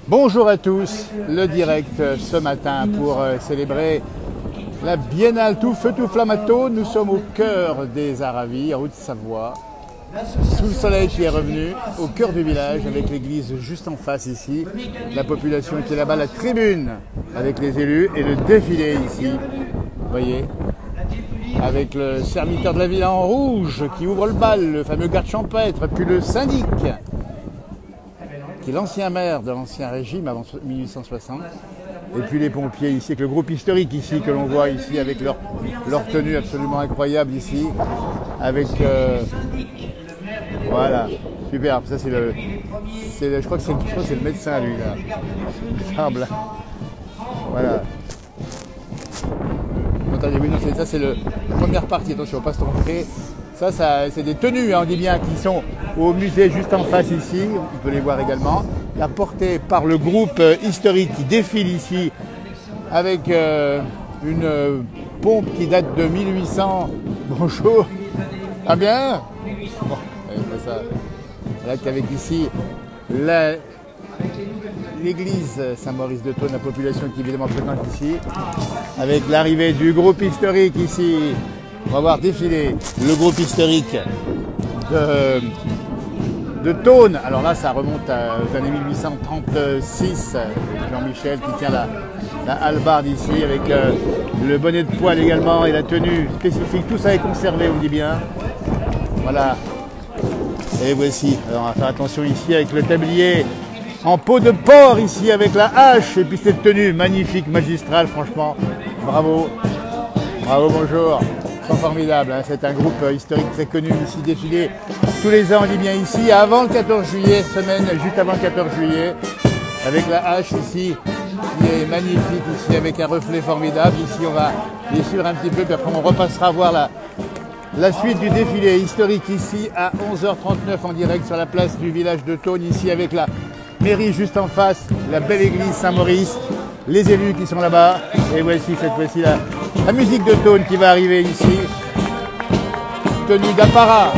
Bonjour à tous, le direct ce matin pour célébrer la Biennale Tout Feu Tout Flamme à Thônes. Nous sommes au cœur des Aravis, en Haute-Savoie, sous le soleil qui est revenu, au cœur du village, avec l'église juste en face ici, la population qui est là-bas, la tribune avec les élus et le défilé ici, vous voyez, avec le serviteur de la ville en rouge qui ouvre le bal, le fameux garde champêtre, puis le syndic, qui est l'ancien maire de l'ancien régime avant 1860, et puis les pompiers ici, avec le groupe historique ici que l'on voit ici, avec leur tenue absolument incroyable ici, avec voilà, superbe. Ça c'est je crois que c'est le médecin lui là, il semble. Voilà. Attendez, oui, non, ça c'est la première partie, attention, pas se tromper. Ça c'est des tenues, hein, on dit bien, qui sont au musée juste en face ici, on peut les voir également. Apportées par le groupe historique qui défile ici avec une pompe qui date de 1800. Bonjour. Ah bien. Bon, ça. Voilà qu'avec ici l'église Saint-Maurice de Thônes, la population qui est évidemment présente ici, avec l'arrivée du groupe historique ici. On va voir défiler le groupe historique de Thônes. Alors là, ça remonte aux années 1836. Jean-Michel qui tient la hallebarde ici, avec le bonnet de poil également et la tenue spécifique. Tout ça est conservé, on dit bien. Voilà. Et voici. Alors on va faire attention ici avec le tablier en peau de porc ici, avec la hache. Et puis cette tenue magnifique, magistrale, franchement. Bravo. Bravo, bonjour. Formidable, hein. C'est un groupe historique très connu ici, défilé tous les ans, on dit bien ici, avant le 14 juillet, semaine juste avant le 14 juillet, avec la hache ici, qui est magnifique ici, avec un reflet formidable. Ici, on va bien sûr un petit peu, puis après on repassera voir la suite du défilé historique ici à 11h39 en direct sur la place du village de Thônes, ici avec la mairie juste en face, la belle église Saint-Maurice, les élus qui sont là-bas, et voici cette fois-ci la musique de Thônes qui va arriver ici, tenue d'apparat.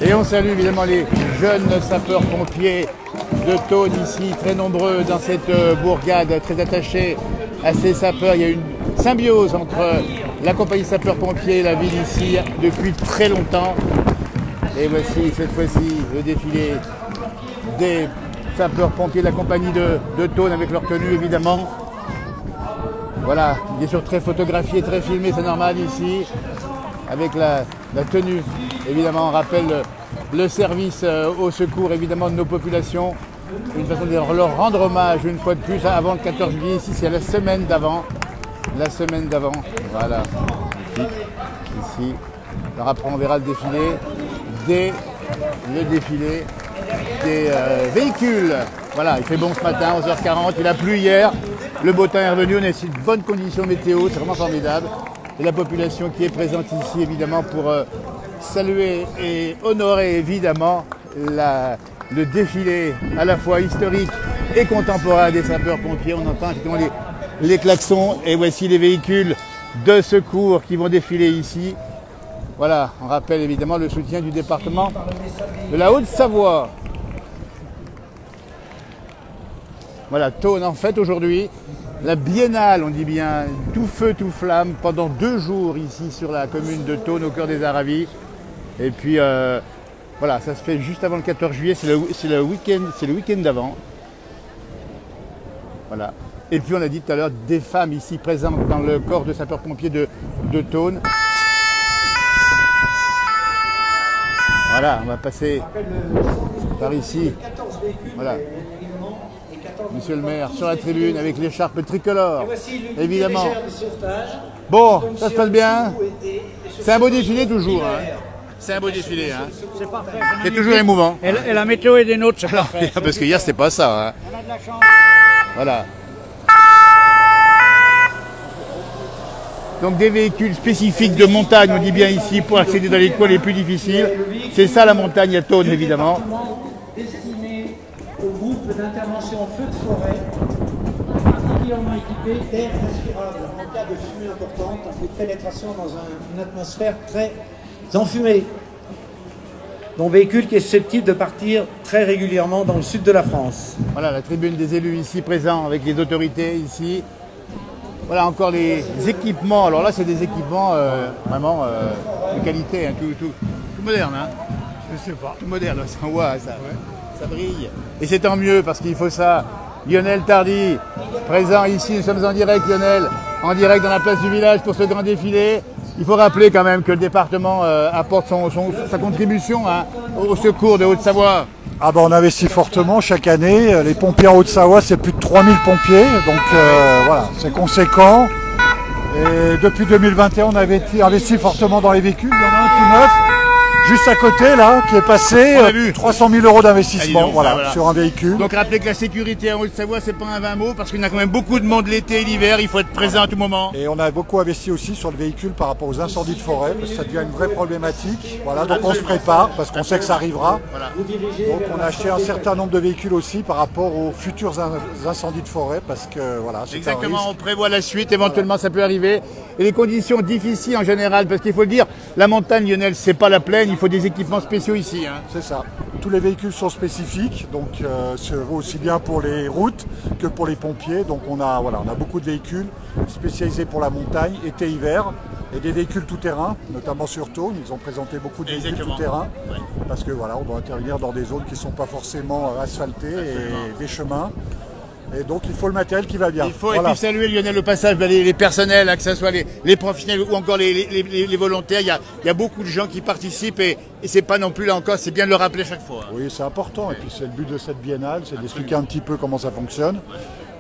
Et on salue évidemment les jeunes sapeurs-pompiers de Thônes ici, très nombreux dans cette bourgade, très attachés à ces sapeurs. Il y a une symbiose entre la compagnie sapeurs-pompiers et la ville ici depuis très longtemps. Et voici cette fois-ci le défilé des sapeurs-pompiers de la compagnie de Thônes avec leur tenue évidemment. Voilà, bien sûr très photographié, très filmé, c'est normal ici, avec la tenue évidemment, on rappelle le service au secours évidemment de nos populations. Une façon de leur rendre hommage une fois de plus avant le 14 juillet. Ici c'est la semaine d'avant. La semaine d'avant. Voilà. Ici. Alors après on verra le défilé des véhicules. Voilà, il fait bon ce matin, 11h40, il a plu hier. Le beau temps est revenu, on a ici de bonnes conditions météo, c'est vraiment formidable. Et la population qui est présente ici évidemment pour saluer et honorer évidemment le défilé à la fois historique et contemporain des sapeurs-pompiers. On entend effectivement les klaxons et voici les véhicules de secours qui vont défiler ici. Voilà, on rappelle évidemment le soutien du département de la Haute-Savoie. Voilà, Thônes en fait aujourd'hui. La Biennale, on dit bien, tout feu, tout flamme, pendant 2 jours ici sur la commune de Thônes, au cœur des Aravis. Et puis voilà, ça se fait juste avant le 14 juillet, c'est le week-end d'avant. Voilà. Et puis on a dit tout à l'heure des femmes ici présentes dans le corps de sapeurs-pompiers de Thônes. Voilà, on va passer par ici. Voilà. Monsieur le maire sur la tribune avec l'écharpe tricolore, évidemment. Bon, ça se passe bien. C'est un beau défilé toujours. Hein. C'est un beau défilé. Hein. C'est parfait. C'est toujours émouvant. Et la météo est des nôtres, c'est parfait. Parce que hier, c'était pas ça. Hein. On a de la chance. Voilà. Donc des véhicules spécifiques de montagne, on dit bien ici, pour accéder dans les coins les plus difficiles. C'est ça la montagne à Thônes, évidemment. Destiné au groupe d'intervention feu de forêt, particulièrement équipé d'air respirable en cas de fumée importante et de pénétration dans une atmosphère très enfumée. Donc véhicule qui est susceptible de partir très régulièrement dans le sud de la France. Voilà la tribune des élus ici présents avec les autorités ici. Voilà encore les équipements. Alors là c'est des équipements vraiment de qualité, hein, tout moderne. Hein. Je sais pas. Tout moderne, ça voit, ça brille. Et c'est tant mieux parce qu'il faut ça. Lionel Tardy, présent ici, nous sommes en direct Lionel, en direct dans la place du village pour ce grand défilé. Il faut rappeler quand même que le département apporte sa contribution hein, au secours de Haute-Savoie. Ah ben on investit fortement chaque année. Les pompiers en Haute-Savoie, c'est plus de 3000 pompiers, donc voilà, c'est conséquent. Et depuis 2021, on avait investi fortement dans les véhicules. Il y en a un tout neuf, juste à côté là, qui est passé 300 000 € d'investissement voilà, sur un véhicule. Donc rappelez que la sécurité en Haute-Savoie, c'est pas un 20 mots, parce qu'il y a quand même beaucoup de monde l'été et l'hiver, il faut être présent à tout moment. Et on a beaucoup investi aussi sur le véhicule par rapport aux incendies de forêt, parce que ça devient une vraie problématique. Voilà, donc on se prépare, parce qu'on sait que ça arrivera. Voilà. Donc on a acheté un certain nombre de véhicules aussi par rapport aux futurs incendies de forêt, parce que voilà, c'est exactement, on prévoit la suite, éventuellement ça peut arriver. Et les conditions difficiles en général, parce qu'il faut le dire, la montagne, Lionel, c'est pas la plaine, il faut des équipements spéciaux ici. Hein. C'est ça. Tous les véhicules sont spécifiques, donc c'est aussi bien pour les routes que pour les pompiers. Donc on a beaucoup de véhicules spécialisés pour la montagne, été-hiver, et des véhicules tout-terrain, notamment sur Thônes. Ils ont présenté beaucoup de véhicules tout-terrain, parce que voilà, on doit intervenir dans des zones qui ne sont pas forcément asphaltées et des chemins. Et donc il faut le matériel qui va bien. Il faut et puis saluer Lionel au passage, les personnels, que ce soit les professionnels ou encore les volontaires. Il y a beaucoup de gens qui participent et c'est pas non plus là encore, c'est bien de le rappeler chaque fois. Oui, c'est important. Et puis c'est le but de cette biennale, c'est d'expliquer un petit peu comment ça fonctionne.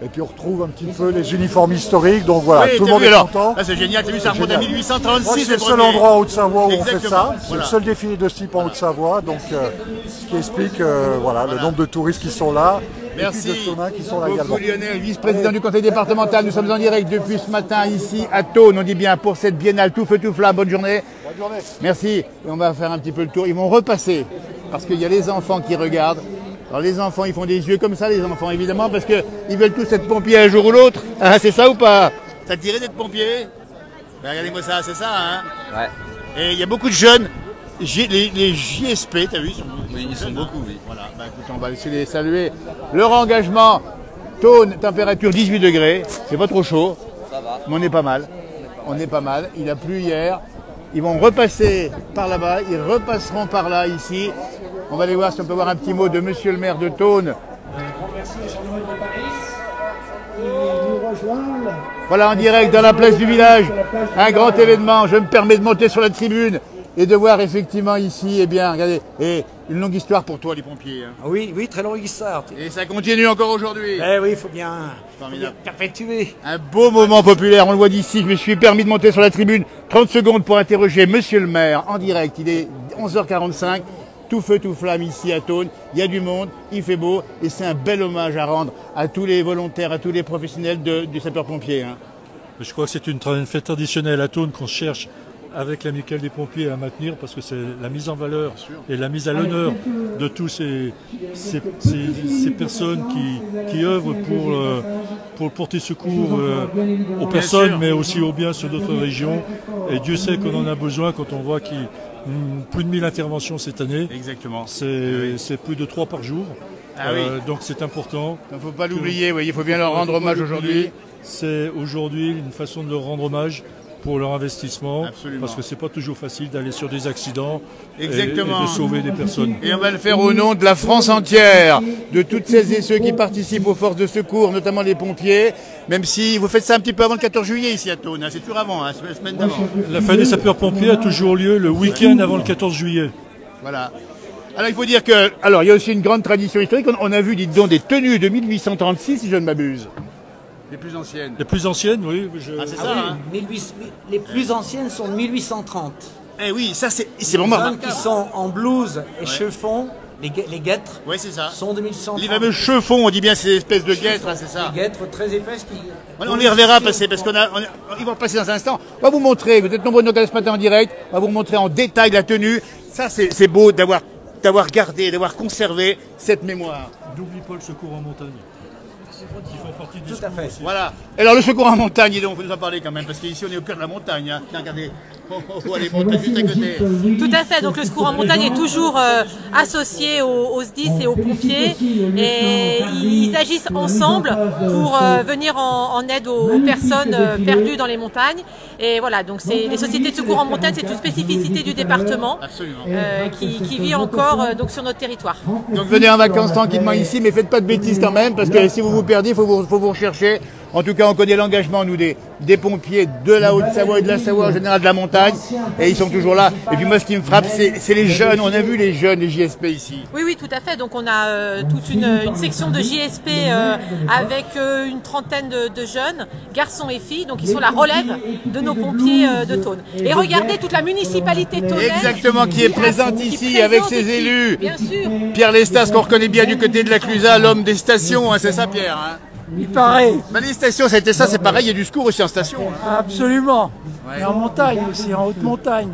Et puis on retrouve un petit peu les uniformes historiques, donc voilà, tout le monde est content. Là c'est génial, tu as vu, ça remonte à 1836. C'est le seul endroit en Haute-Savoie où on fait ça. C'est le seul défilé de ce type en Haute-Savoie, donc ce qui explique voilà, le nombre de touristes qui sont là. Merci et puis de Thomas qui sont là également. Lionel, vice-président du conseil départemental. Nous sommes en direct depuis ce matin ici à Thônes, on dit bien, pour cette biennale tout feu tout flamme. Bonne journée. Bonne journée. Merci. Et on va faire un petit peu le tour. Ils vont repasser parce qu'il y a les enfants qui regardent. Alors les enfants, ils font des yeux comme ça, les enfants, évidemment, parce qu'ils veulent tous être pompiers un jour ou l'autre. Ah, c'est ça ou pas? Ça te dirait d'être pompier? Ben, regardez-moi ça, c'est ça, hein? Ouais. Et il y a beaucoup de jeunes. Les JSP, t'as vu, ils sont beaucoup. Oui, ils sont beaucoup, oui. Voilà, bah, écoute, on va les saluer. Leur engagement, Thônes, température 18 degrés, c'est pas trop chaud. Ça va. Mais on est pas mal. On est pas mal. Il a plu hier. Ils vont repasser par là-bas, ils repasseront par là, ici. On va aller voir si on peut voir un petit mot de monsieur le maire de Thônes. Merci Jean-Noël de Paris. Et nous rejoindre. Voilà, en direct dans la place du village. Un grand événement. Je me permets de monter sur la tribune et de voir effectivement ici, eh bien, regardez, et une longue histoire pour toi, les pompiers. Hein. Oui, oui, très longue histoire. Et ça continue encore aujourd'hui. Eh oui, il faut bien perpétuer. Un beau moment populaire, on le voit d'ici. Je me suis permis de monter sur la tribune. 30 secondes pour interroger monsieur le maire en direct. Il est 11h45. Tout feu, tout flamme ici à Thônes. Il y a du monde, il fait beau et c'est un bel hommage à rendre à tous les volontaires, à tous les professionnels du sapeur-pompier. Hein. Je crois que c'est une fête traditionnelle à Thônes qu'on cherche avec l'amicale des pompiers à maintenir parce que c'est la mise en valeur et la mise à l'honneur de tous ces personnes qui œuvrent pour porter secours aux personnes mais aussi aux biens sur d'autres régions. Et Dieu sait qu'on en a besoin quand on voit qu'il y a plus de 1000 interventions cette année. Exactement. C'est plus de 3 par jour. Donc c'est important. Il ne faut pas l'oublier, il faut bien leur rendre hommage aujourd'hui. C'est aujourd'hui une façon de leur rendre hommage pour leur investissement. Absolument. Parce que c'est pas toujours facile d'aller sur des accidents et de sauver des personnes. Et on va le faire au nom de la France entière, de toutes celles et ceux qui participent aux forces de secours, notamment les pompiers, même si vous faites ça un petit peu avant le 14 juillet ici à Thônes, hein, c'est toujours avant, la semaine d'avant. La fête des sapeurs-pompiers a toujours lieu le week-end avant le 14 juillet. Voilà. Alors il faut dire que, il y a aussi une grande tradition historique, on a vu, dites donc, des tenues de 1836, si je ne m'abuse. Les plus anciennes. Les plus anciennes, oui. C'est ça, hein. Les plus anciennes sont de 1830. Eh oui, ça c'est Les vraiment hommes qui sont en blouse et chiffon les guêtres. Oui, c'est ça. Sont 2130. Les fameux chevons, on dit bien ces espèces de guêtres, hein, c'est ça. Des guêtres très épaisses qui... On les reverra passer parce ils vont passer dans un instant. On va vous montrer, vous êtes nombreux de nous regarder ce matin en direct, on va vous montrer en détail la tenue. Ça, c'est beau d'avoir gardé, d'avoir conservé cette mémoire. N'oublie pas le secours en montagne. Qui font partie du Tout à fait. Voilà. Et alors le secours en montagne, donc, il faut nous en parler quand même, parce qu'ici on est au cœur de la montagne. Hein. Tiens, regardez, on voit les montagnes juste à côté. Tout à fait, donc le secours en montagne est toujours associé aux SDIS et aux pompiers et ils agissent ensemble pour venir en aide aux personnes perdues dans les montagnes. Et voilà, donc les sociétés de secours en montagne, c'est une spécificité du département qui vit encore donc sur notre territoire. Donc venez en vacances tranquillement ici, mais faites pas de bêtises quand même, parce que si vous vous perdez, il faut vous rechercher. En tout cas, on connaît l'engagement, nous, des pompiers de la Haute-Savoie et de la Savoie, en général de la montagne, et ils sont toujours là. Et puis moi, ce qui me frappe, c'est les jeunes. On a vu les jeunes, les JSP ici. Oui, oui, tout à fait. Donc on a toute une section de JSP avec une trentaine de jeunes, garçons et filles, donc ils sont la relève de nos pompiers de Thônes. Et regardez toute la municipalité thônaise. Exactement, qui est présente ici avec ses élus. Bien sûr. Pierre Lestas, qu'on reconnaît bien du côté de la Clusaz, l'homme des stations, hein, c'est ça Pierre hein. Il paraît. Ben, les stations, ça a été ça, c'est pareil, il y a du secours aussi en station. Hein. Absolument. Ouais. Et en montagne aussi, en haute montagne.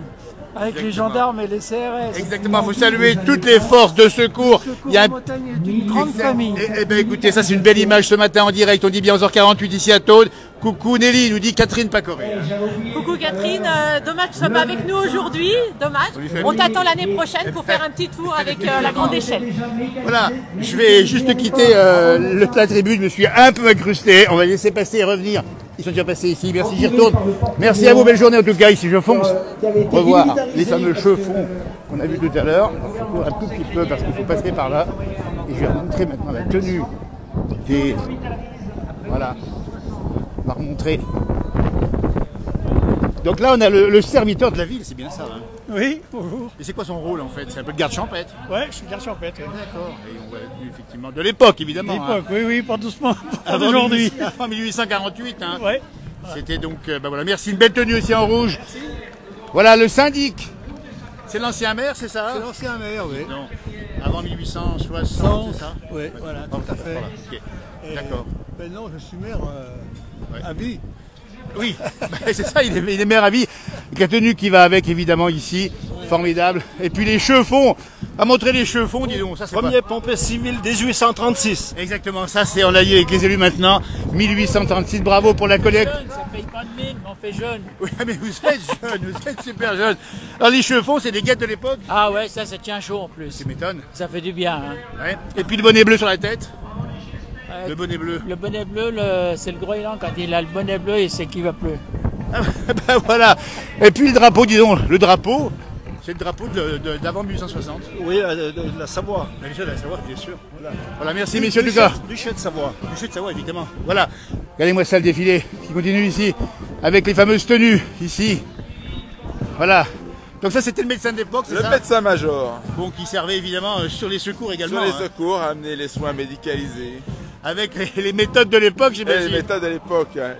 Avec les gendarmes et les CRS. Exactement, il faut saluer toutes les forces de secours. Il y a en montagne est une grande famille. Eh ben écoutez, ça c'est une belle image ce matin en direct. On dit bien 11h48 ici à Thônes. Coucou Nelly, nous dit Catherine Pacoré. Coucou Catherine, dommage que tu sois pas avec nous aujourd'hui, dommage. On t'attend l'année prochaine pour faire un petit tour avec la grande échelle. Voilà, je vais juste quitter la tribune, je me suis un peu incrusté. On va laisser passer et revenir. Ils sont déjà passés ici, merci, j'y retourne. Merci à vous, belle journée en tout cas, ici je fonce. Revoir les fameux chevaux qu'on a vus tout à l'heure. Je cours un tout petit peu parce qu'il faut passer par là. Et je vais vous montrer maintenant la tenue des... Voilà, on va remontrer. Donc là on a le serviteur de la ville, c'est bien ça hein. Oui, bonjour. Et c'est quoi son rôle en fait? C'est un peu de garde champêtre? Ouais, je suis garde champêtre. Ouais. D'accord. Et on voit effectivement de l'époque évidemment. L'époque, hein. Oui, pas doucement. Avant aujourd'hui. Avant 1848. Hein. Ouais. C'était donc, ben voilà, merci, une belle tenue aussi en rouge. Merci. Voilà le syndic. C'est l'ancien maire, c'est ça? C'est l'ancien maire, oui. Non. Avant 1860, c'est ça? Oui, voilà, tout à fait. Voilà, okay. D'accord. Maintenant, je suis maire à vie. Oui, c'est ça, il est maire à vie. La tenue qui va avec, évidemment, ici. Formidable. Et puis les chevaux. À montrer les chevaux, dis donc. Ça, Premier pompier civil 1836. Exactement, ça c'est en lieu avec les élus maintenant. 1836, bravo pour la collecte. Ça paye pas de mine, mais on fait jeune. Oui, mais vous êtes jeune, vous êtes super jeune. Alors les chevaux, c'est des guêtres de l'époque? Ah ouais, ça tient chaud en plus. Tu m'étonnes. Ça fait du bien. Hein. Ouais. Et puis le bonnet bleu sur la tête. Le bonnet bleu. Le bonnet bleu, c'est le Groenland. Quand il a le bonnet bleu, il sait qu'il va pleurer. Ah, ben voilà. Et puis le drapeau, dis donc, le drapeau, c'est le drapeau d'avant 1860. Oui, de la Savoie. Bien sûr, de la Savoie, bien sûr. Voilà, merci messieurs Lucas. Duché de Savoie. Duché de Savoie, évidemment. Voilà. Regardez-moi ça, le défilé qui continue ici, avec les fameuses tenues, ici. Voilà. Donc ça, c'était le médecin de l'époque, c'est ça? Le médecin-major. Bon, qui servait évidemment sur les secours également. Sur les secours, amener les soins médicalisés. Avec les méthodes de l'époque, j'imagine. Les méthodes de l'époque. Hein.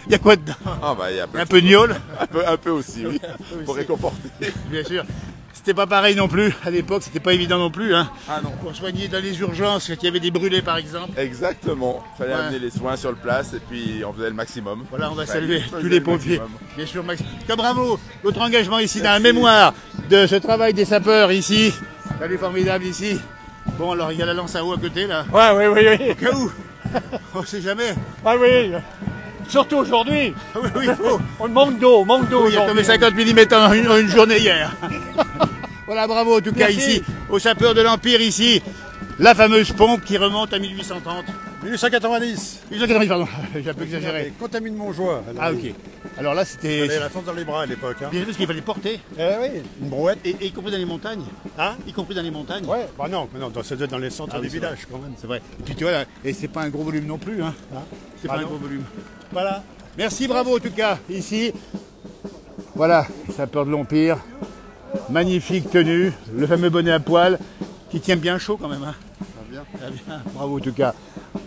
Il y a quoi dedans? Ah bah, y a un peu de gnôle. Un peu aussi, oui. Pour réconforter. Bien sûr. C'était pas pareil non plus. À l'époque, c'était pas évident non plus. Hein. Ah non. Pour soigner dans les urgences, quand il y avait des brûlés par exemple. Exactement. Il fallait amener les soins sur le place et puis on faisait le maximum. Voilà, on va saluer tous les pompiers. Bien sûr, bravo. Votre engagement ici dans la mémoire de ce travail des sapeurs ici. Salut formidable ici. Bon, alors il y a la lance à eau à côté là. Ouais, oui. Au cas où. On sait jamais. Ah oui. Surtout aujourd'hui. Oui, faut. On manque d'eau, Il y a tombé 50 mm en une journée hier. Voilà, bravo en tout cas ici, aux sapeurs de l'Empire ici. La fameuse pompe qui remonte à 1830. 1890. 1890, pardon, j'ai un peu exagéré. Contamine Montjoie. Ah ok. Alors là c'était... Il fallait la force dans les bras à l'époque. Hein. Bien sûr, parce qu'il fallait porter. Oui, une brouette. Et y compris dans les montagnes. Hein? Y compris dans les montagnes. Ouais, bah non, c'est dans les centres des villages quand même. C'est vrai. Et puis tu vois, là, et c'est pas un gros volume non plus. Hein. C'est pas un gros volume. Voilà. Merci, bravo en tout cas, ici. Voilà, sapeur de l'Empire. Magnifique tenue, le fameux bonnet à poil qui tient bien chaud quand même. Hein. Bien. Bravo en tout cas,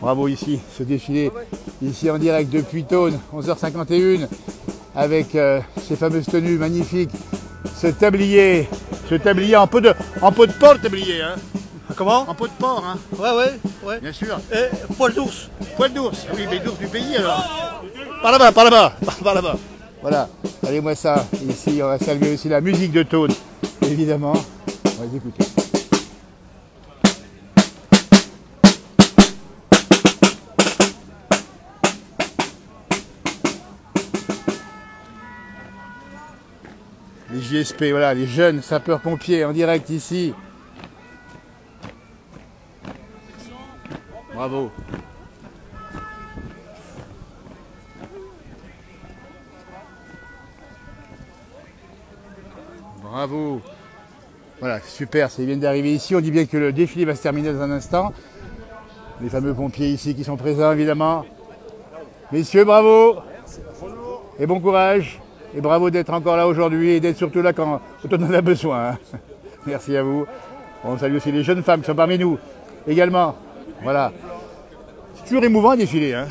bravo ici, ce défilé ici en direct depuis Thônes, 11h51, avec ces fameuses tenues magnifiques, ce tablier en pot de porte tablier. Hein. Comment? En peau de porc, hein. Ouais. Bien sûr. Et poil d'ours. Poil d'ours. Oui, mais d'ours du pays alors. Par là-bas, par là-bas, par là-bas. Voilà. Allez-moi ça. Ici, on va saluer aussi la musique de Tone, évidemment. On va les écouter. Les JSP, voilà, les jeunes sapeurs-pompiers en direct ici. Bravo. Bravo. Voilà, super, ils viennent d'arriver ici. On dit bien que le défilé va se terminer dans un instant. Les fameux pompiers ici qui sont présents, évidemment. Messieurs, bravo. Et bon courage. Et bravo d'être encore là aujourd'hui et d'être surtout là quand on en a besoin. Merci à vous. On salue aussi les jeunes femmes qui sont parmi nous également. Voilà. C'est toujours émouvant un défilé. Hein.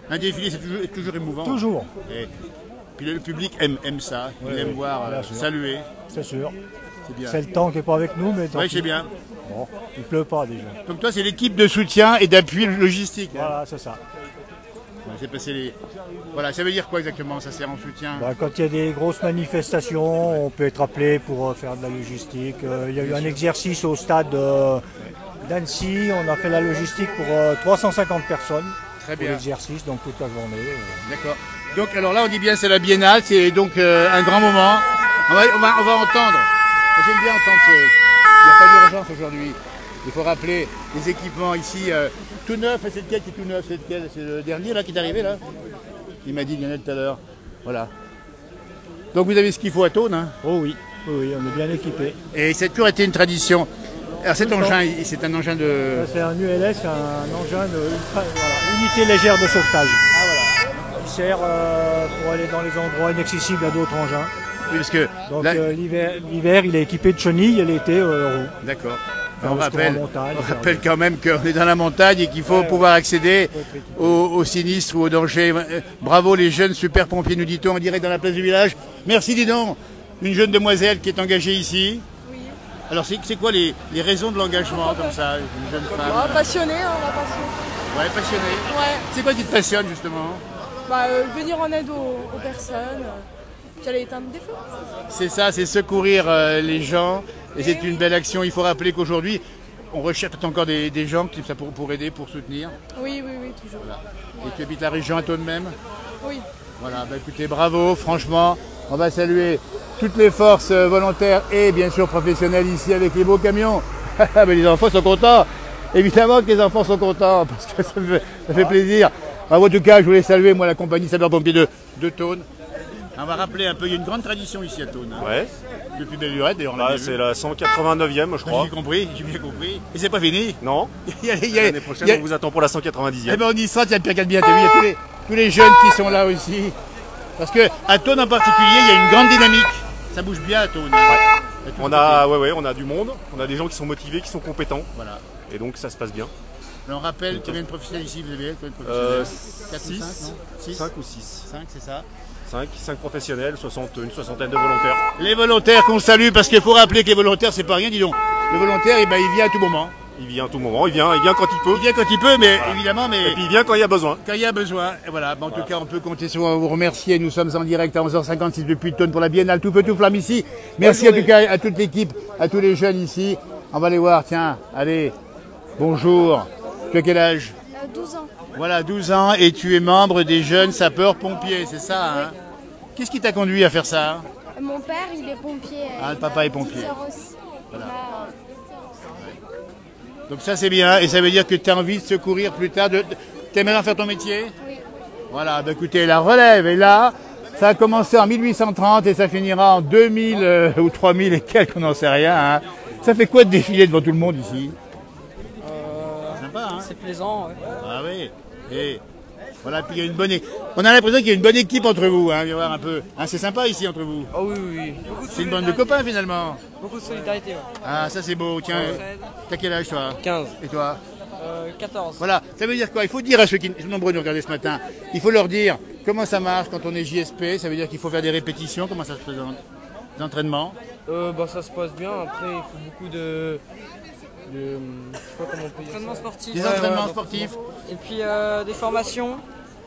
Un défilé, c'est toujours émouvant. Toujours. Et puis le public aime ça. Il aime voir saluer. C'est sûr. C'est bien. C'est le temps qui n'est pas avec nous, mais Oui, c'est bien. Bon, il pleut pas déjà. Donc toi, c'est l'équipe de soutien et d'appui logistique. Hein. Voilà, c'est ça. C'est passé les... Voilà, ça veut dire quoi exactement? Ça sert en soutien? Quand il y a des grosses manifestations, on peut être appelé pour faire de la logistique. Il y a eu un exercice au stade d'Annecy, on a fait la logistique pour 350 personnes. Très bien. Pour l'exercice, donc toute la journée. D'accord. Donc alors là, on dit bien c'est la biennale, c'est donc un grand moment. On va entendre. J'aime bien entendre il n'y a pas d'urgence aujourd'hui. Il faut rappeler les équipements ici tout neuf. C'est lequel qui est tout neuf? C'est lequel? C'est le dernier là qui est arrivé là? Il m'a dit Lionel tout à l'heure. Voilà. Donc vous avez ce qu'il faut à Tone, hein? Oh oui, on est bien équipé. Et ça a toujours été une tradition. Alors cet engin, c'est un engin de... C'est un ULS, un engin de unité légère de sauvetage. Ah voilà. Qui sert pour aller dans les endroits inaccessibles à d'autres engins. Oui, parce que... Donc là... l'hiver, il est équipé de chenilles et l'été, roues. D'accord. On rappelle quand même qu'on est dans la montagne et qu'il faut pouvoir accéder aux sinistres ou aux dangers. Bravo les jeunes super pompiers, nous dit-on en direct dans la place du village. Merci, dis donc. Une jeune demoiselle qui est engagée ici. Oui. Alors c'est quoi les raisons de l'engagement comme ça, une jeune femme? Passionnée, la passion. Ouais, passionnée. Ouais. C'est quoi qui te passionne justement? Venir en aide aux personnes. J'allais éteindre des feux. C'est ça, c'est secourir les gens. Et c'est une belle action. Il faut rappeler qu'aujourd'hui, on recherche encore des gens pour aider, pour soutenir. Oui, toujours. Voilà. Et tu habites la région à Tone même? Oui. Voilà, écoutez, bravo, franchement. On va saluer toutes les forces volontaires et bien sûr professionnelles ici avec les beaux camions. Les enfants sont contents. Évidemment que les enfants sont contents parce que ça fait plaisir. En tout cas, je voulais saluer moi la compagnie sapeurs-pompiers de Tone. On va rappeler un peu, il y a une grande tradition ici à Tone. Hein. Ouais. Depuis belle lurette d'ailleurs. C'est la 189e, je crois. J'ai bien compris. Et c'est pas fini. Non. L'année prochaine, on vous attend pour la 190e. Eh ben on y sera, tiens, Pierre Calbien, t'as vu, il y a tous les jeunes qui sont là aussi. Parce qu'à Tone en particulier, il y a une grande dynamique. Ça bouge bien à Tone. Ouais. On a du monde, on a des gens qui sont motivés, qui sont compétents. Voilà. Et donc ça se passe bien. Alors, on rappelle combien de professionnels ici vous avez? 5 ou 6. 5, c'est ça. 5 professionnels, une soixantaine de volontaires. Les volontaires qu'on salue, parce qu'il faut rappeler que les volontaires, c'est pas rien, dis donc. Le volontaire, il vient à tout moment. Il vient à tout moment, il vient quand il peut. Il vient quand il peut, mais voilà. Évidemment. Mais... Et puis il vient quand il y a besoin. Quand il y a besoin. Et voilà. En tout cas, on peut compter sur vous remercier. Nous sommes en direct à 11h56 depuis Tone pour la Biennale Tout Feu Tout Flamme ici. Merci en tout cas à toute l'équipe, à tous les jeunes ici. On va les voir, tiens, allez. Bonjour. Tu as quel âge? 12 ans. Voilà, 12 ans et tu es membre des jeunes sapeurs-pompiers, c'est ça, hein? Qu'est-ce qui t'a conduit à faire ça? Mon père, il est pompier. Ah, le papa est pompier. Voilà. Donc ça c'est bien, et ça veut dire que tu as envie de secourir plus tard. T'aimes bien faire ton métier? Oui. Voilà, écoutez, la relève est là. Ça a commencé en 1830 et ça finira en 2000 ou 3000 et quelques, on n'en sait rien. Hein. Ça fait quoi de défiler devant tout le monde ici? Sympa, hein? C'est plaisant, ouais. Ah oui. Et voilà, puis il y a une bonne on a l'impression qu'il y a une bonne équipe entre vous, hein, viens voir un peu. Hein, c'est sympa ici entre vous. Oh oui. C'est une bande de copains finalement. Beaucoup de solidarité, ouais. Ah, ça c'est beau, tiens. T'as quel âge toi? 15. Et toi? 14. Voilà, ça veut dire quoi? Il faut dire à ceux qui sont nombreux de nous regarder ce matin, il faut leur dire comment ça marche quand on est JSP, ça veut dire qu'il faut faire des répétitions, comment ça se présente? Les entraînements? Ça se passe bien. Après, il faut beaucoup de je sais pas comment on peut dire. Entraînement sportif. Des entraînements sportifs. Et puis des formations.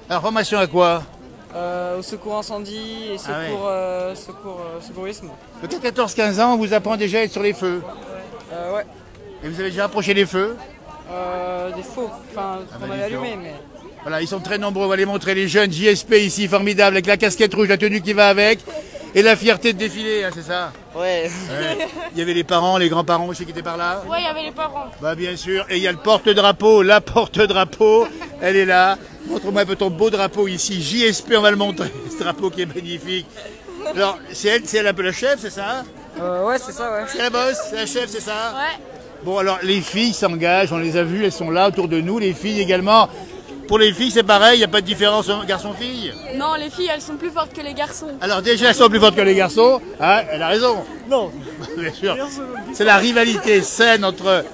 Alors, formation à quoi? Au secours incendie et secourisme. Peut-être 14-15 ans, on vous apprend déjà à être sur les feux. Ouais. Et vous avez déjà approché les feux? Des faux. Enfin, on avait allumé, mais. Voilà, ils sont très nombreux. On va les montrer, les jeunes. JSP ici, formidable, avec la casquette rouge, la tenue qui va avec. Et la fierté de défiler, hein, c'est ça? Ouais. Il y avait les parents, les grands-parents aussi qui étaient par là? Ouais, il y avait les parents. Bah bien sûr. Et il y a le porte-drapeau, la porte-drapeau. Elle est là. Montre-moi un peu ton beau drapeau ici. JSP, on va le montrer. Ce drapeau qui est magnifique. Alors, c'est elle un peu la chef, c'est ça? Ouais, c'est ça, ouais. C'est la boss, c'est la chef, c'est ça? Ouais. Bon, alors, les filles s'engagent, on les a vues, elles sont là autour de nous, les filles également. Pour les filles, c'est pareil, il n'y a pas de différence garçon-fille? Non, les filles, elles sont plus fortes que les garçons. Alors déjà, elles sont plus fortes que les garçons, hein, elle a raison. Non. Bien sûr. C'est la rivalité saine entre...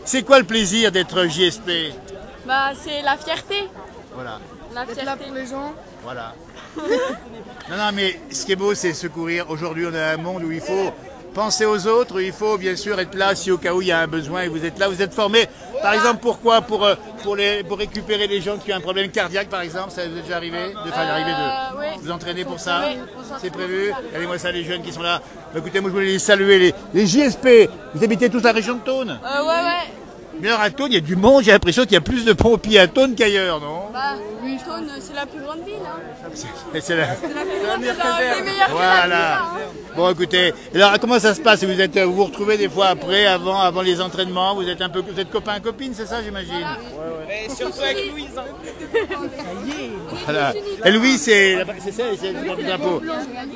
C'est quoi le plaisir d'être JSP? Bah, c'est la fierté. Voilà. La fierté là pour les gens. Voilà. Non, mais ce qui est beau, c'est secourir. Aujourd'hui, on a un monde où il faut penser aux autres, où il faut bien sûr être là si au cas où il y a un besoin et vous êtes là. Vous êtes formé, par exemple, pourquoi pour récupérer les gens qui ont un problème cardiaque, par exemple, ça vous est déjà arrivé Oui. vous entraîner pour ça? Oui. C'est prévu? Regardez-moi ça, les jeunes qui sont là. Bah, écoutez, moi je voulais les saluer, les JSP. Vous habitez tous la région de Thônes? Ouais. Mais alors à Thônes, il y a du monde, j'ai l'impression qu'il y a plus de pompiers à Thônes qu'ailleurs, non? Bah, Thônes, c'est la plus grande ville. Hein. C'est la... meilleure que Voilà. Bon, écoutez, alors comment ça se passe? Vous vous retrouvez des fois après, avant les entraînements, vous êtes copains copines, c'est ça, j'imagine? Ouais. Et surtout avec Louise. Voilà. Et Louise, c'est ça, c'est le porte-drapeau.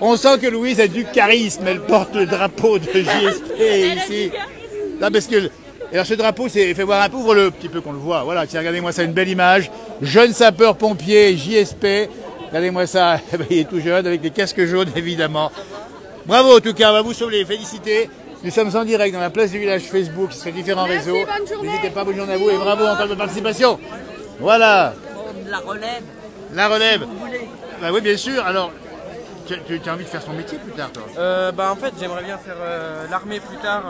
On sent que Louise a du charisme, elle porte le drapeau de JSP ici. Non, parce que alors ce drapeau, fais voir un peu, ouvre-le un petit peu qu'on le voit. Voilà, tiens, regardez-moi ça, une belle image. Jeune sapeur-pompier, JSP. Regardez-moi ça, il est tout jeune, avec des casques jaunes, évidemment. Bravo, en tout cas, on va vous sauver, féliciter. Nous sommes en direct dans la place du village Facebook, sur différents réseaux. N'hésitez pas, bonne journée à vous et bravo encore de votre participation. Voilà. La relève. La relève. Bah oui, bien sûr. Alors, tu as envie de faire ton métier plus tard, toi? En fait, j'aimerais bien faire l'armée plus tard.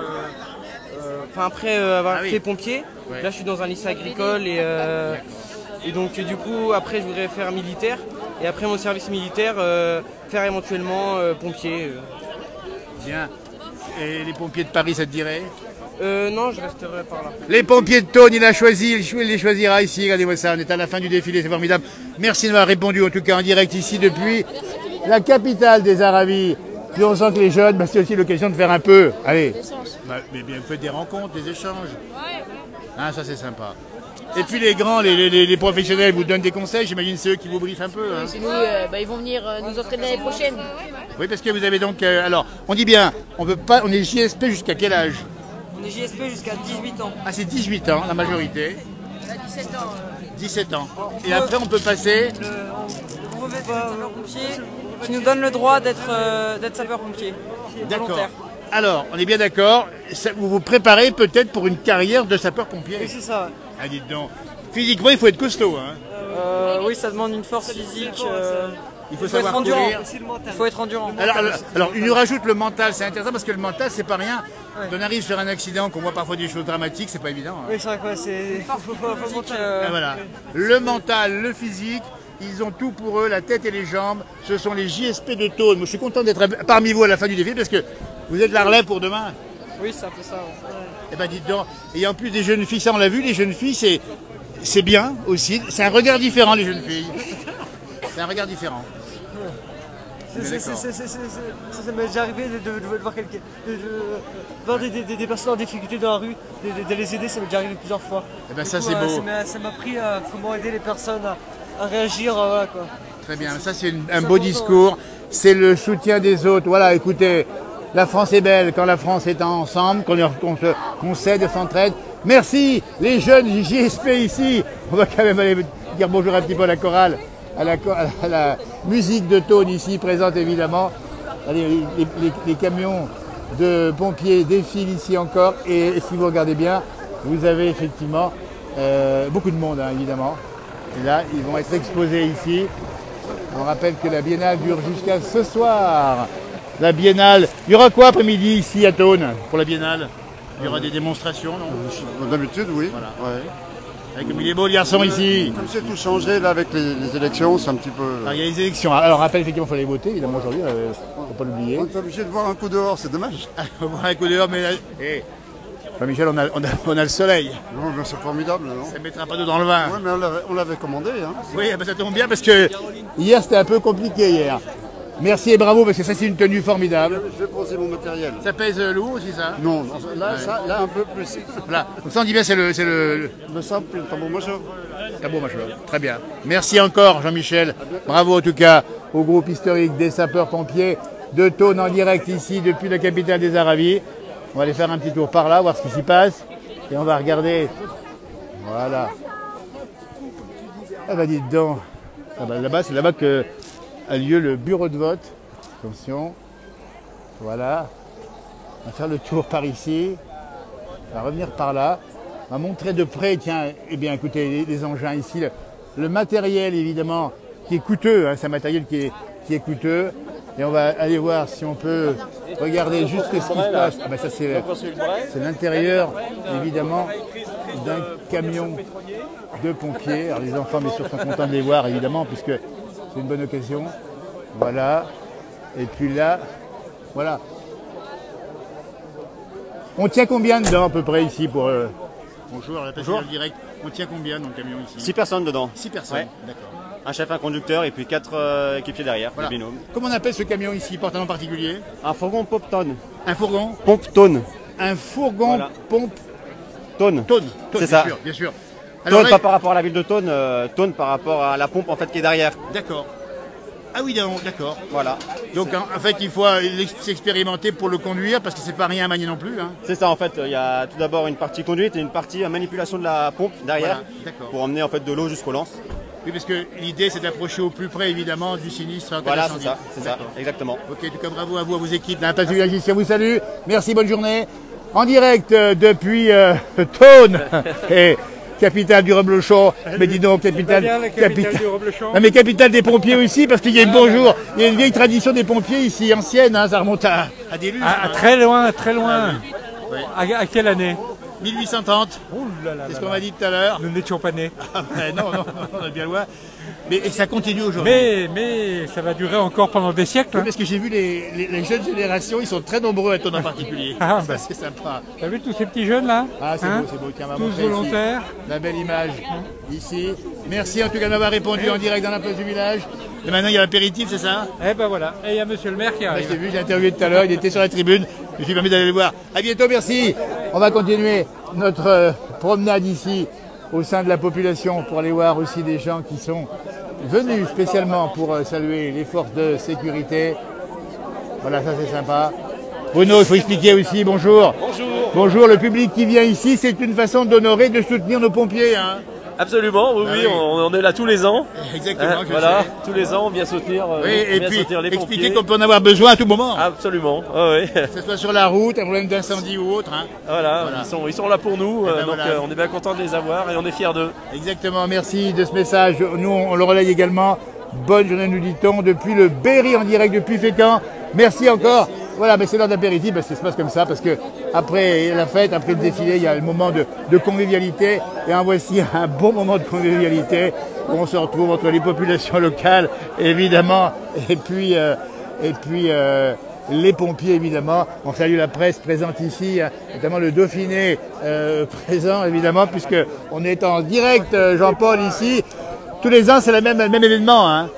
Après avoir fait pompier, là je suis dans un lycée agricole et donc du coup après je voudrais faire militaire et après mon service militaire faire éventuellement pompier. Bien. Et les pompiers de Paris, ça te dirait? Non, je resterai par là. Les pompiers de Thônes, il a choisi, il les choisira ici. Regardez-moi ça, on est à la fin du défilé, c'est formidable. Merci de m'avoir répondu en tout cas en direct ici depuis la capitale des Aravis. Puis on sent que les jeunes, c'est aussi l'occasion de faire un peu. Allez. Mais bien, vous faites des rencontres, des échanges. Ah, ça c'est sympa. Et puis les grands, les professionnels vous donnent des conseils, j'imagine c'est eux qui vous briefent un peu. Hein. C'est nous, ils vont venir nous entraîner l'année prochaine. Oui, parce que vous avez donc... alors, on dit bien, on est JSP jusqu'à quel âge? On est JSP jusqu'à 18 ans. Ah, c'est 18 ans, la majorité. 17 ans. 17 ans. Et après, on peut passer... Le brevet de sapeur-pompier qui nous donne le droit d'être sapeur-pompier. D'accord. Alors, on est bien d'accord, vous vous préparez peut-être pour une carrière de sapeur-pompier. Oui, c'est ça. Ah, dites donc. Physiquement, il faut être costaud. Hein. Oui, ça demande une force physique. Il faut savoir être endurant. courir. Il faut être endurant. Alors, il nous rajoute le mental, c'est intéressant parce que le mental, c'est pas rien. Quand on arrive sur un accident, qu'on voit parfois des choses dramatiques, c'est pas évident. Hein. Oui, c'est vrai, c'est... Voilà. Le mental, le physique, ils ont tout pour eux, la tête et les jambes. Ce sont les JSP de Thônes. Moi, je suis content d'être parmi vous à la fin du défi parce que vous êtes la relève pour demain. Oui, c'est un peu ça. Ouais. Eh ben, dites donc. Et en plus des jeunes filles, ça on l'a vu, les jeunes filles, c'est bien aussi. C'est un regard différent, les jeunes filles. C'est un regard différent. Ça m'est déjà arrivé de voir des personnes en difficulté dans la rue, de les aider, ça m'est déjà arrivé plusieurs fois. Eh ben, ça c'est beau. Ça m'a appris comment aider les personnes à réagir. Voilà, quoi. Très bien, ça c'est un beau discours. C'est le soutien des autres. Voilà, écoutez, la France est belle quand la France est ensemble, qu'on s'aide et s'entraide. Merci les jeunes JSP ici. On va quand même aller dire bonjour un petit peu à la chorale. À la musique de Thônes ici présente évidemment. Allez, les camions de pompiers défilent ici encore et si vous regardez bien, vous avez effectivement beaucoup de monde hein, évidemment. Et là, ils vont être exposés ici. On rappelle que la biennale dure jusqu'à ce soir. la biennale. Il y aura quoi après-midi ici à Thônes pour la biennale? Il y aura des démonstrations, non? D'habitude, oui. Voilà. Ouais. Avec il est beau le garçon ici. Comme c'est tout changé là avec les élections, c'est un petit peu. Alors, il y a les élections. Alors rappelle effectivement il faut aller voter, évidemment aujourd'hui, il ne faut pas l'oublier. On est obligé de voir un coup dehors, c'est dommage. On va voir un coup dehors, mais là... Michel, on a le soleil. Non, c'est formidable, non? Ça ne mettra pas d'eau dans le vin. Oui, mais on l'avait commandé. Hein. Oui, ben ça tombe bien parce que hier c'était un peu compliqué hier. Merci et bravo parce que ça c'est une tenue formidable. Je vais poser mon matériel. Ça pèse lourd aussi ça? Non, là, ouais. Là un peu plus. Voilà. Donc ça on dit bien c'est le simple, le tambour-major. Tambour-major, très bien. Merci encore Jean-Michel. Bravo en tout cas au groupe historique des sapeurs-pompiers de Thônes en direct ici depuis la capitale des Aravis. On va aller faire un petit tour par là, voir ce qui s'y passe. Et on va regarder. Voilà. Ah bah dites donc. Ah bah là-bas, c'est là-bas que a lieu le bureau de vote. Attention. Voilà. On va faire le tour par ici. On va revenir par là. On va montrer de près, tiens, eh bien écoutez, les engins ici. Le matériel évidemment qui est coûteux, hein, c'est un matériel qui est coûteux. Et on va aller voir si on peut regarder juste ce qui se passe. Ah ben ça c'est l'intérieur évidemment d'un camion de pompiers. Alors les enfants bien sûr sont contents de les voir évidemment puisque c'est une bonne occasion. Voilà. Et puis là, voilà. On tient combien dedans à peu près ici pour... Bonjour, la passager direct. On tient combien dans le camion ici? 6 personnes dedans. 6 personnes, ouais. D'accord. Un chef, un conducteur et puis 4 équipiers derrière, voilà. Le binôme. Comment on appelle ce camion ici, porte un nom particulier? Un fourgon pompe-tonne. Un fourgon? Pompe-tonne. Un fourgon voilà. Tonne. C'est ça. Bien sûr. Alors, Thônes, pas par rapport à la ville de Thônes, Thônes par rapport à la pompe en fait qui est derrière. D'accord. Ah oui, d'accord. Voilà. Donc en fait, il faut s'expérimenter pour le conduire parce que c'est pas rien à manier non plus. Hein. C'est ça en fait. Il y a tout d'abord une partie conduite et une partie manipulation de la pompe derrière pour emmener en fait de l'eau jusqu'aux lances. Oui, parce que l'idée c'est d'approcher au plus près évidemment du sinistre. Voilà, c'est ça, exactement. Ok, en tout cas bravo à vous, à vos équipes. La place du village ici, on vous salue. Merci, bonne journée. En direct depuis Thônes. Et capitale du Reblochon, mais dis donc, capitale du Reblochon. Non mais capitale des pompiers aussi, parce qu'il y a une il y a une vieille tradition des pompiers ici, ancienne, hein, ça remonte à des lustres. Très loin, très loin. Oui. À quelle année? 1830. C'est ce qu'on m'a dit tout à l'heure. Nous n'étions pas nés. Ah ben non, on est bien loin. Et ça continue aujourd'hui. Mais ça va durer encore pendant des siècles. Oui, parce que j'ai vu les jeunes générations, ils sont très nombreux à Thônes en particulier. Ah, ça, c'est sympa. T'as vu tous ces petits jeunes là? Ah, c'est beau, c'est beau. Tiens, tous volontaires. Ici. La belle image ici. Merci en tout cas de m'avoir répondu en direct dans la place du village. Et maintenant, il y a l'apéritif, c'est ça? Eh ben voilà. Et il y a monsieur le maire qui arrive. Je l'ai vu, j'ai interviewé tout à l'heure, il était sur la tribune. Je me suis permis d'aller le voir. À bientôt, merci. On va continuer notre promenade ici au sein de la population pour aller voir aussi des gens qui sont venus spécialement pour saluer les forces de sécurité. Voilà, ça c'est sympa. Bruno, il faut expliquer aussi, bonjour. Bonjour. Bonjour, le public qui vient ici, c'est une façon d'honorer, de soutenir nos pompiers. Hein. Absolument, oui, on est là tous les ans. Exactement, voilà, tous les ans on vient soutenir, et puis soutenir les pompiers. Expliquer qu'on peut en avoir besoin à tout moment. Absolument, oui. Que ce soit sur la route, un problème d'incendie ou autre. Hein. Voilà. Ils sont là pour nous, donc voilà. On est bien content de les avoir et on est fiers d'eux. Exactement, merci de ce message. Nous, on le relaye également. Bonne journée, nous dit-on, depuis le Berry en direct, depuis Fécamp. Merci encore. Voilà, mais c'est l'heure d'apéritif, parce que ça se passe comme ça, parce que après la fête, après le défilé, il y a le moment de convivialité. Et en voici un bon moment de convivialité où on se retrouve entre les populations locales, évidemment, et puis les pompiers, évidemment. On salue la presse présente ici, notamment le Dauphiné présent, évidemment, puisqu'on est en direct, Jean-Paul, ici. Tous les ans, c'est le même événement. Hein.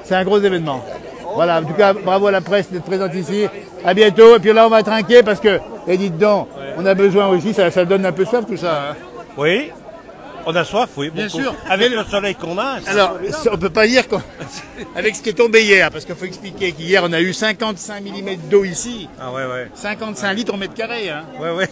C'est un gros événement. Voilà, en tout cas, bravo à la presse d'être présente ici. À bientôt. Et puis là, on va trinquer parce que, et dites donc, on a besoin aussi, ça donne un peu soif tout ça. Hein. Oui, on a soif, oui. Bien sûr. Avec le soleil qu'on a. Alors, on peut pas dire avec ce qui est tombé hier, parce qu'il faut expliquer qu'hier, on a eu 55 mm d'eau ici. Ah ouais. 55 litres au mètre carré. Hein. Ouais.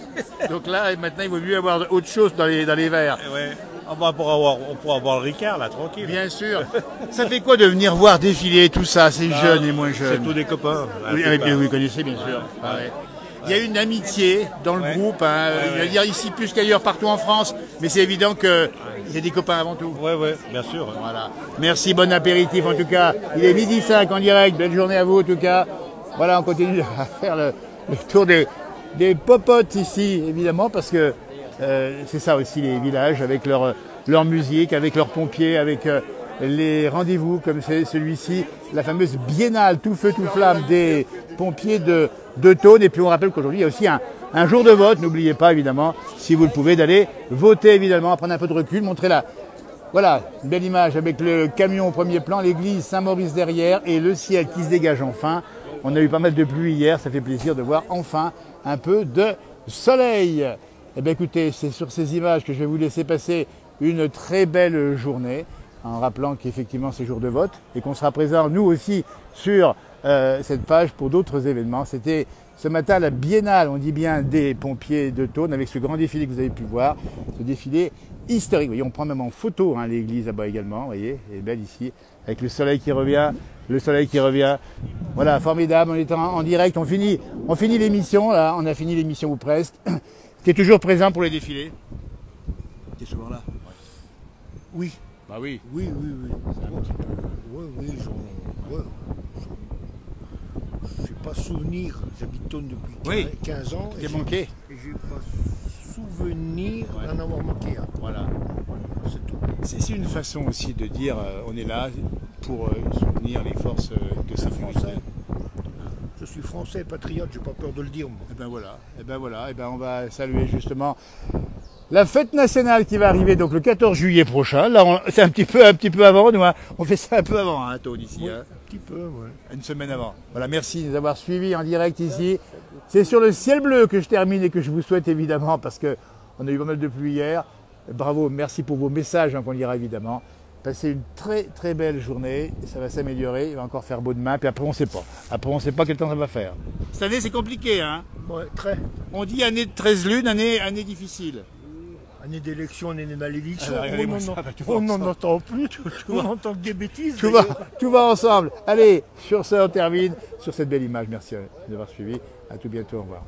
Donc là, maintenant, il vaut mieux avoir autre chose dans les verres. Ouais. On pourra avoir le Ricard, là, tranquille. Bien sûr. Ça fait quoi de venir voir défiler tout ça, ces jeunes et moins jeunes? C'est tous des copains. Oui, vous connaissez, bien sûr. Ah, ouais. Il y a une amitié dans le groupe, hein. Je veux dire ici plus qu'ailleurs, partout en France, mais c'est évident qu'il y a des copains avant tout. Oui, bien sûr. Voilà. Merci, bon apéritif en tout cas. Il est 12h05 en direct, belle journée à vous en tout cas. Voilà, on continue à faire le tour des popotes ici, évidemment, parce que c'est ça aussi les villages, avec leur musique, avec leurs pompiers, avec les rendez-vous comme c'est celui-ci, la fameuse biennale tout feu tout flamme des pompiers de Thônes. Et puis on rappelle qu'aujourd'hui il y a aussi un jour de vote, n'oubliez pas évidemment, si vous le pouvez, d'aller voter évidemment, prendre un peu de recul, montrer voilà, une belle image avec le camion au premier plan, l'église Saint-Maurice derrière et le ciel qui se dégage enfin. On a eu pas mal de pluie hier, ça fait plaisir de voir enfin un peu de soleil. Eh bien écoutez, c'est sur ces images que je vais vous laisser passer une très belle journée, en rappelant qu'effectivement c'est jour de vote et qu'on sera présent nous aussi sur cette page pour d'autres événements. C'était ce matin la biennale, on dit bien, des pompiers de Thônes avec ce grand défilé que vous avez pu voir, ce défilé historique. Vous voyez, on prend même en photo l'église là-bas également, vous voyez, elle est belle ici, avec le soleil qui revient, Voilà, formidable, on est en direct, on finit l'émission, là, on a fini l'émission ou presque. Tu es toujours présent pour les défilés? Tu es souvent là? Oui. Bah oui. Oui. Je n'ai pas souvenir, j'habite Thônes depuis 15 ans. Tu t'es manqué? Et je n'ai pas souvenir d'en avoir manqué un. Voilà. C'est tout. C'est une façon aussi de dire on est là pour soutenir les forces de sa France. Je suis français, patriote, j'ai pas peur de le dire. Moi. Et ben voilà, on va saluer justement la fête nationale qui va arriver donc le 14 juillet prochain. Là, c'est un petit peu avant, nous. On fait ça un peu avant, hein, Thônes ici. Oui, un petit peu, ouais. Une semaine avant. Voilà, merci de nous avoir suivis en direct ici. C'est sur le ciel bleu que je termine et que je vous souhaite évidemment, parce qu'on a eu pas mal de pluie hier. Bravo, merci pour vos messages qu'on lira évidemment. Passez une très très belle journée, ça va s'améliorer, il va encore faire beau demain, puis après on sait pas. Après on sait pas quel temps ça va faire. Cette année c'est compliqué, hein? Ouais, très. On dit année de 13 lunes, année difficile. Année d'élection, année de malédiction, on n'en entend plus, on n'entend que des bêtises. Tout va ensemble. Allez, sur ça on termine, sur cette belle image. Merci d'avoir suivi, à tout bientôt, au revoir.